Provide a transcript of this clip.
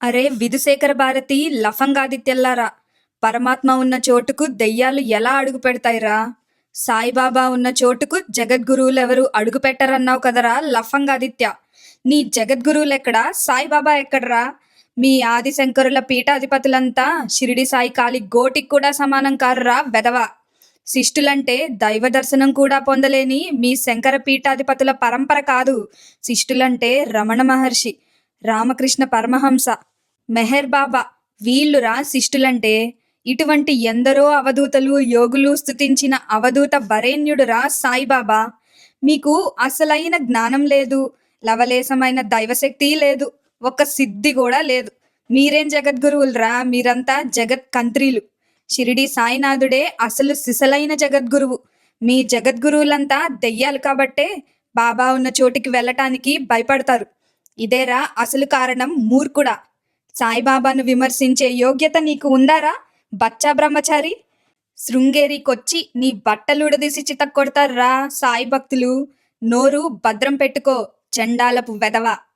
అరే విధుశేఖర భారతి లఫంగాదిత్యల్లారా! పరమాత్మ ఉన్న చోటుకు దెయ్యాలు ఎలా అడుగు పెడతాయిరా? సాయిబాబా ఉన్న చోటుకు జగద్గురువులెవరు అడుగు పెట్టరన్నావు కదరా లఫంగాదిత్య! నీ జగద్గురువులెక్కడా? సాయిబాబా ఎక్కడ్రా? మీ ఆదిశంకరుల పీఠాధిపతులంతా షిరిడి సాయి కాలి గోటికి కూడా సమానం కారురా వెధవ! శిష్టులంటే దైవ దర్శనం కూడా పొందలేని మీ శంకర పీఠాధిపతుల పరంపర కాదు. శిష్టులంటే రమణ మహర్షి, రామకృష్ణ పరమహంస, మెహర్ బాబా వీళ్ళురా శిష్టులంటే. ఇటువంటి ఎందరో అవధూతలు యోగులు స్తుతించిన అవధూత వరేణ్యుడురా సాయిబాబా. మీకు అసలైన జ్ఞానం లేదు, లవలేశమైన దైవశక్తి లేదు, ఒక్క సిద్ధి కూడా లేదు. మీరేం జగద్గురువులరా? మీరంతా జగత్ కంత్రీలు. షిరిడి సాయినాథుడే అసలు సిసలైన జగద్గురువు. మీ జగద్గురువులంతా దెయ్యాలు కాబట్టే బాబా ఉన్న చోటికి వెళ్ళటానికి భయపడతారు. ఇదేరా అసలు కారణం మూర్ఖుడా! సాయిబాబాను విమర్శించే యోగ్యత నీకు ఉందారా బచ్చా బ్రహ్మచారి? శృంగేరికొచ్చి నీ బట్టలుడదీసి చితక్కొడతారురా సాయి భక్తులు. నోరు భద్రం పెట్టుకో, చండాలపు వెధవ!